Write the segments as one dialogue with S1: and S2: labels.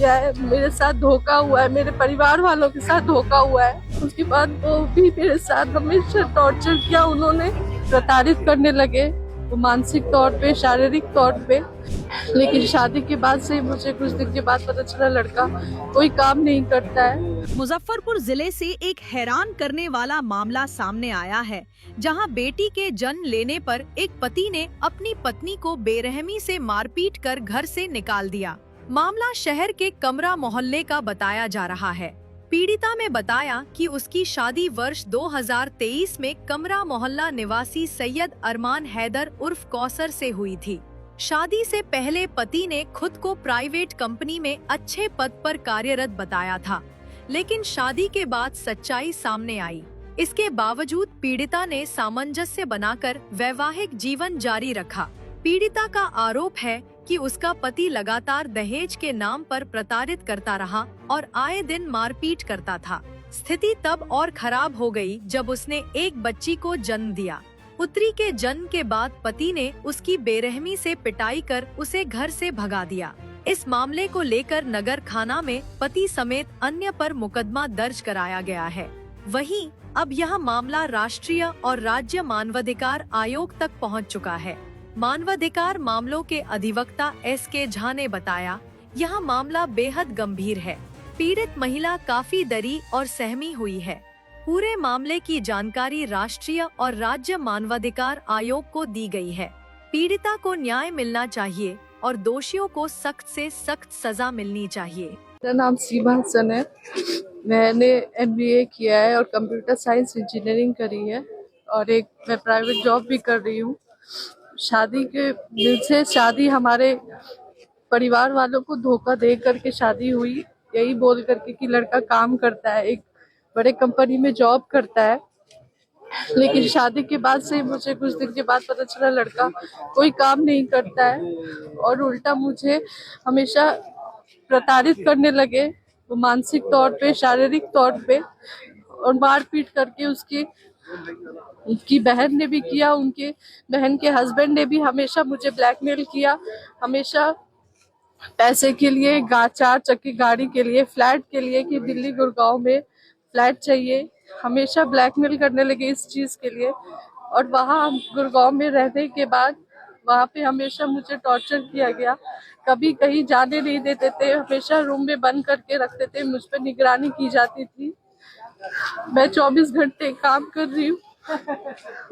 S1: किया है, मेरे साथ धोखा हुआ है, मेरे परिवार वालों के साथ धोखा हुआ है। उसके बाद वो भी मेरे साथ हमेशा टॉर्चर किया, उन्होंने प्रताड़ित करने लगे, वो मानसिक तौर पे, शारीरिक तौर पे। लेकिन शादी के बाद से मुझे कुछ दिन के बाद पता चला लड़का कोई काम नहीं करता है।
S2: मुजफ्फरपुर जिले से एक हैरान करने वाला मामला सामने आया है, जहां बेटी के जन्म लेने पर एक पति ने अपनी पत्नी को बेरहमी से मारपीट कर घर से निकाल दिया। मामला शहर के कमरा मोहल्ले का बताया जा रहा है। पीड़िता ने बताया कि उसकी शादी वर्ष 2023 में कमरा मोहल्ला निवासी सैयद अरमान हैदर उर्फ कौसर से हुई थी। शादी से पहले पति ने खुद को प्राइवेट कंपनी में अच्छे पद पर कार्यरत बताया था, लेकिन शादी के बाद सच्चाई सामने आई। इसके बावजूद पीड़िता ने सामंजस्य बनाकर वैवाहिक जीवन जारी रखा। पीड़िता का आरोप है कि उसका पति लगातार दहेज के नाम पर प्रताड़ित करता रहा और आए दिन मारपीट करता था। स्थिति तब और खराब हो गई जब उसने एक बच्ची को जन्म दिया। पुत्री के जन्म के बाद पति ने उसकी बेरहमी से पिटाई कर उसे घर से भगा दिया। इस मामले को लेकर नगर थाना में पति समेत अन्य पर मुकदमा दर्ज कराया गया है। वहीं अब यह मामला राष्ट्रीय और राज्य मानवाधिकार आयोग तक पहुंच चुका है। मानवाधिकार मामलों के अधिवक्ता SK झा ने बताया, यह मामला बेहद गंभीर है। पीड़ित महिला काफी डरी और सहमी हुई है। पूरे मामले की जानकारी राष्ट्रीय और राज्य मानवाधिकार आयोग को दी गई है। पीड़िता को न्याय मिलना चाहिए और दोषियों को सख्त से सख्त सजा मिलनी चाहिए।
S1: मेरा नाम सीमा हसन है। मैंने MBA किया है और कंप्यूटर साइंस इंजीनियरिंग करी है और एक मैं प्राइवेट जॉब भी कर रही हूँ। शादी के दिन से शादी हमारे परिवार वालों को धोखा दे करके शादी हुई, यही बोल करके कि लड़का काम करता है, एक बड़े कंपनी में जॉब करता है। लेकिन शादी के बाद से मुझे कुछ दिन के बाद पता चला लड़का कोई काम नहीं करता है और उल्टा मुझे हमेशा प्रताड़ित करने लगे, वो मानसिक तौर पे, शारीरिक तौर पे, और मारपीट करके उनकी बहन ने भी किया, उनके बहन के हस्बैंड ने भी हमेशा मुझे ब्लैकमेल किया। हमेशा पैसे के लिए, 4 चक्की गाड़ी के लिए, फ्लैट के लिए कि दिल्ली गुड़गांव में फ्लैट चाहिए, हमेशा ब्लैकमेल करने लगे इस चीज के लिए। और वहाँ गुड़गांव में रहने के बाद वहाँ पे हमेशा मुझे टॉर्चर किया गया, कभी कहीं जाने नहीं देते थे, हमेशा रूम में बंद करके रखते थे, मुझ पर निगरानी की जाती थी। मैं 24 घंटे काम कर रही हूँ,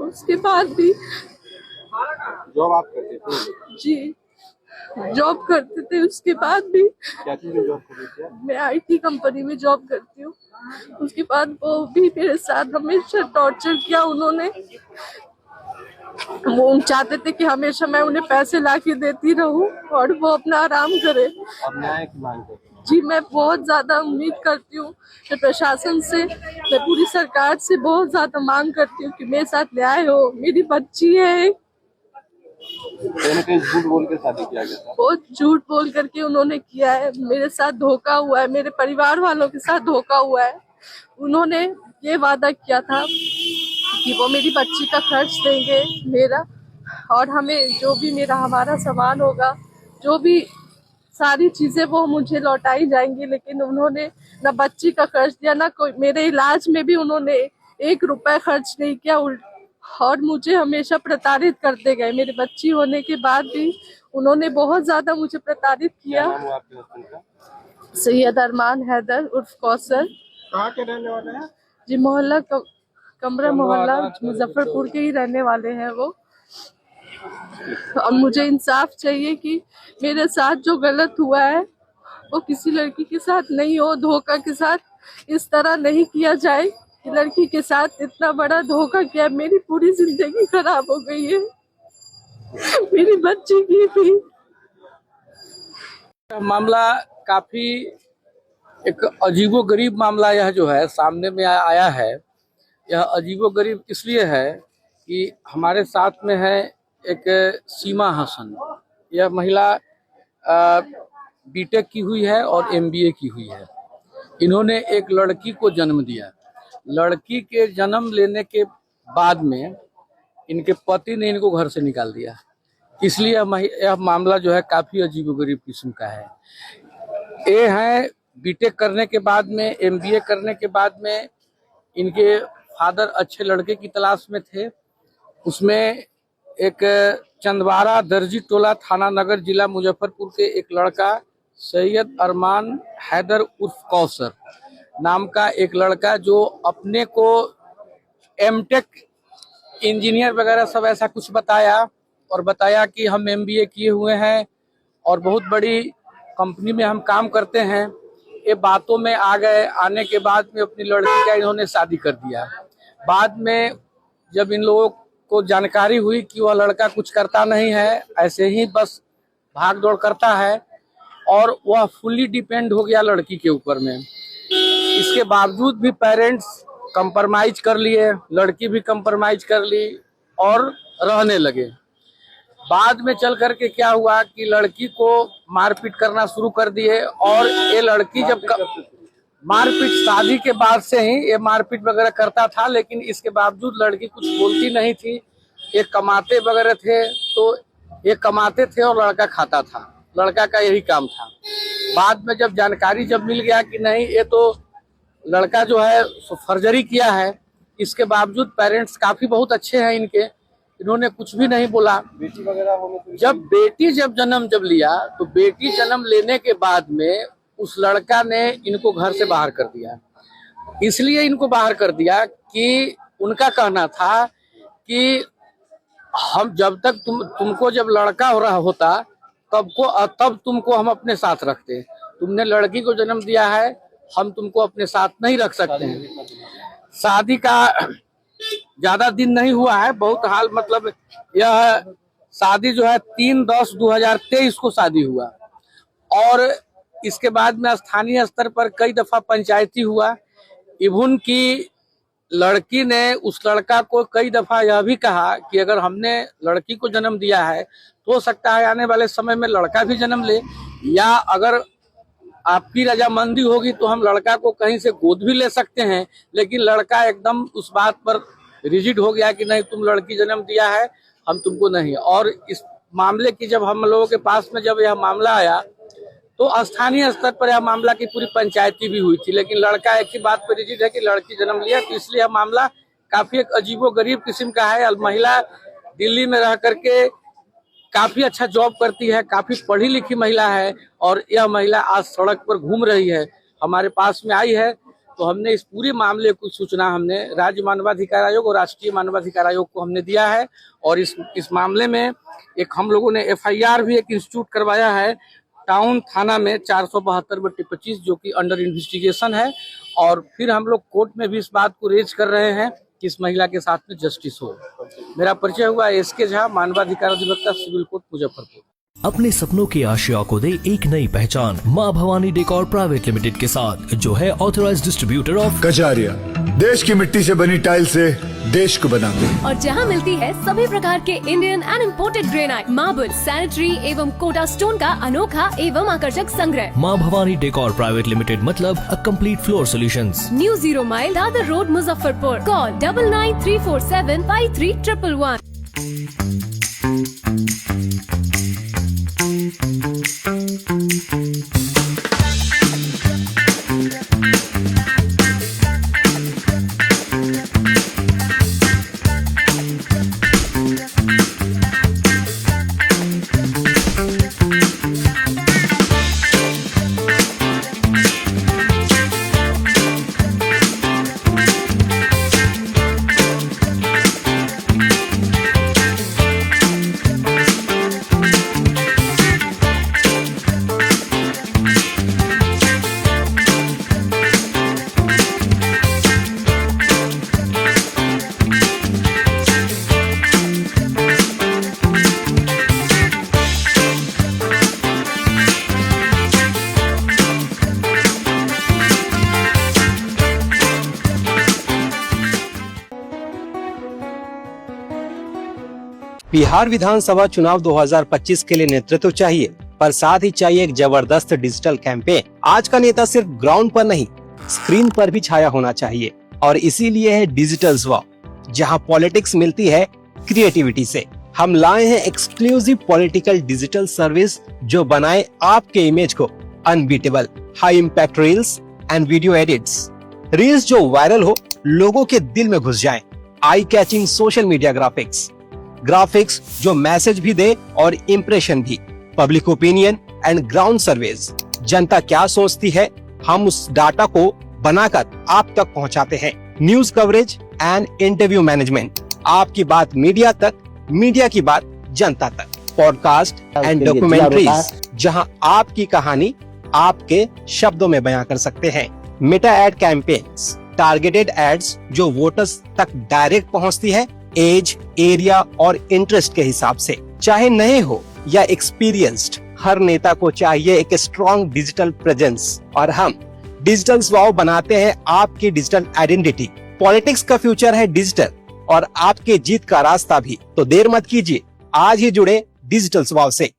S1: उसके बाद भी।
S3: जॉब आप करते थे?
S1: जी, जॉब करते थे। उसके बाद भी
S3: क्या चीज़ में जॉब करते थे?
S1: मैं IT कंपनी में जॉब करती हूँ। उसके बाद वो भी मेरे साथ हमेशा टॉर्चर किया उन्होंने। वो चाहते थे कि हमेशा मैं उन्हें पैसे ला के देती रहूं और वो अपना आराम करे।
S3: अब न्याय की मांग करते हैं?
S1: जी, मैं बहुत ज्यादा उम्मीद करती हूँ कि प्रशासन से, मैं पूरी सरकार से बहुत ज्यादा मांग करती हूँ कि मेरे साथ न्याय हो। मेरी बच्ची है।
S3: कहीं झूठ बोल के शादी किया गया था?
S1: बहुत झूठ बोल करके उन्होंने किया है, मेरे साथ धोखा हुआ है, मेरे परिवार वालों के साथ धोखा हुआ है। उन्होंने ये वादा किया था कि वो मेरी बच्ची का खर्च देंगे मेरा, और हमें जो भी हमारा सामान होगा, जो भी सारी चीजें वो मुझे लौटाई जाएंगी। लेकिन उन्होंने ना बच्ची का खर्च दिया, ना कोई, मेरे इलाज में भी उन्होंने 1 रुपया खर्च नहीं किया, और मुझे हमेशा प्रताड़ित करते गए। मेरी बच्ची होने के बाद भी उन्होंने बहुत ज्यादा मुझे प्रताड़ित किया।
S3: क्या नाम हुआ आपके हस्बैंड का?
S1: सैयद अरमान हैदर उर्फ कौसर।
S3: कहाँ के रहने वाले हैं?
S1: जी, मोहल्ला कमरा मोहल्ला मुजफ्फरपुर के ही रहने वाले हैं वो। और मुझे इंसाफ चाहिए कि मेरे साथ जो गलत हुआ है वो किसी लड़की के साथ नहीं हो, धोखा के साथ इस तरह नहीं किया जाए कि लड़की के साथ इतना बड़ा धोखा किया। मेरी पूरी जिंदगी खराब हो गई है, मेरी बच्ची की भी।
S4: मामला काफी एक अजीबोगरीब मामला यह जो है सामने में आया है। यह अजीबोगरीब इसलिए है कि हमारे साथ में है एक सीमा हसन। यह महिला BTech की हुई है और MBA की हुई है। इन्होंने एक लड़की को जन्म दिया। लड़की के जन्म लेने के बाद में इनके पति ने इनको घर से निकाल दिया। इसलिए यह मामला जो है काफी अजीबोगरीब किस्म का है। ये हैं बीटेक करने के बाद में, एमबीए करने के बाद में इनके फादर अच्छे लड़के की तलाश में थे। उसमें एक चंदवारा दर्जी टोला थाना नगर जिला मुजफ्फरपुर के एक लड़का सैयद अरमान हैदर उर्फ कौसर नाम का एक लड़का, जो अपने को एमटेक इंजीनियर वगैरह सब ऐसा कुछ बताया और बताया कि हम एमबीए किए हुए हैं और बहुत बड़ी कंपनी में हम काम करते हैं। ये बातों में आ गए। आने के बाद में अपनी लड़की का इन्होंने शादी कर दिया। बाद में जब इन लोगों को जानकारी हुई कि वह लड़का कुछ करता नहीं है, ऐसे ही बस भाग दौड़ करता है और वह फुल्ली डिपेंड हो गया लड़की के ऊपर में। इसके बावजूद भी पेरेंट्स कंप्रोमाइज कर लिए, लड़की भी कंप्रोमाइज कर ली और रहने लगे। बाद में चल करके क्या हुआ कि लड़की को मारपीट करना शुरू कर दिए और ये लड़की जब मारपीट शादी के बाद से ही ये मारपीट वगैरह करता था, लेकिन इसके बावजूद लड़की कुछ बोलती नहीं थी। ये कमाते वगैरह थे तो ये कमाते थे और लड़का खाता था, लड़का का यही काम था। बाद में जब जानकारी जब मिल गया कि नहीं ये तो लड़का जो है फर्जरी किया है, इसके बावजूद पेरेंट्स काफी बहुत अच्छे हैं इनके, इन्होंने कुछ भी नहीं बोला।
S3: बेटी वगैरह होने
S4: जब बेटी जन्म लिया तो बेटी जन्म लेने के बाद में उस लड़का ने इनको घर से बाहर कर दिया। इसलिए इनको बाहर कर दिया कि उनका कहना था कि हम जब तक तुमको जब लड़का हो रहा होता तब तुमको हम अपने साथ रखते, तुमने लड़की को जन्म दिया है, हम तुमको अपने साथ नहीं रख सकते हैं। शादी का ज्यादा दिन नहीं हुआ है, बहुत हाल मतलब यह शादी जो है 3/10/2023 को शादी हुआ और इसके बाद में स्थानीय स्तर पर कई दफा पंचायती हुआ। इवन की लड़की ने उस लड़का को कई दफा यह भी कहा कि अगर हमने लड़की को जन्म दिया है तो हो सकता है आने वाले समय में लड़का भी जन्म ले, या अगर आपकी रजामंदी होगी तो हम लड़का को कहीं से गोद भी ले सकते हैं। लेकिन लड़का एकदम उस बात पर रिजिड हो गया कि नहीं, तुम लड़की जन्म दिया है, हम तुमको नहीं। और इस मामले की जब हम लोगों के पास में जब यह मामला आया तो स्थानीय स्तर पर यह मामला की पूरी पंचायती भी हुई थी, लेकिन लड़का एक ही बात पर रिजिड है कि लड़की जन्म लिया, तो इसलिए यह मामला काफी एक अजीबोगरीब किस्म का है। महिला दिल्ली में रह करके काफी अच्छा जॉब करती है, काफी पढ़ी लिखी महिला है और यह महिला आज सड़क पर घूम रही है, हमारे पास में आई है। तो हमने इस पूरे मामले की सूचना हमने राज्य मानवाधिकार आयोग और राष्ट्रीय मानवाधिकार आयोग को हमने दिया है और इस मामले में एक हम लोगों ने एफआईआर भी एक इंस्टीट्यूट करवाया है टाउन थाना में 472/25 जो कि अंडर इन्वेस्टिगेशन है। और फिर हम लोग कोर्ट में भी इस बात को रेज कर रहे हैं कि इस महिला के साथ में जस्टिस हो। मेरा परिचय हुआ एसके झा, मानवाधिकार अधिवक्ता, सिविल कोर्ट, मुजफ्फरपुर।
S5: अपने सपनों की आशिया को दे एक नई पहचान माँ भवानी डेकोर प्राइवेट लिमिटेड के साथ, जो है ऑथराइज्ड डिस्ट्रीब्यूटर ऑफ
S6: कजारिया। देश की मिट्टी से बनी टाइल से देश को बनाते हैं
S7: और जहां मिलती है सभी प्रकार के Indian and imported granite, marble, sanitary एवं कोटा स्टोन का अनोखा एवं आकर्षक संग्रह।
S5: माँ भवानी डेकोर प्राइवेट लिमिटेड मतलब a complete floor solutions.
S7: New 0 mile Dadar road, Muzaffarpur. Call 9934753111।
S8: Bihar विधानसभा चुनाव 2025 के लिए नेतृत्व चाहिए, पर साथ ही चाहिए एक जबरदस्त डिजिटल कैंपेन। आज का नेता सिर्फ ग्राउंड पर नहीं, स्क्रीन पर भी छाया होना चाहिए और इसीलिए है डिजिटल स्वॉप, जहां पॉलिटिक्स मिलती है क्रिएटिविटी से। हम लाए हैं एक्सक्लूसिव पॉलिटिकल डिजिटल सर्विस जो बनाए आपके इमेज को unbeatable high impact reels and video edits. Reels जो वायरल हो, लोगों के दिल में घुस जाएं। Eye catching social media graphics जो मैसेज भी दे और इम्प्रेशन भी। Public opinion and ground surveys, जनता क्या सोचती है, हम उस डाटा को बनाकर आप तक पहुंचाते हैं। News coverage and interview management, आपकी बात मीडिया तक, मीडिया की बात जनता तक। पॉडकास्ट एंड डॉक्यूमेंट्रीज, जहां आपकी कहानी आपके शब्दों में बयां कर सकते हैं। Meta ad campaigns, targeted ads जो वोटर्स तक डायरेक्ट पहुंचती है, एज, एरिया और इंटरेस्ट के हिसाब से। चाहे नए हो या एक्सपीरियंस्ड, हर नेता को चाहिए एक स्ट्रॉन्ग डिजिटल प्रेजेंस, और हम डिजिटल स्वाव बनाते हैं आपकी डिजिटल आइडेंटिटी। पॉलिटिक्स का फ्यूचर है डिजिटल और आपके जीत का रास्ता भी। तो देर मत कीजिए, आज ही जुड़े डिजिटल स्वाव से।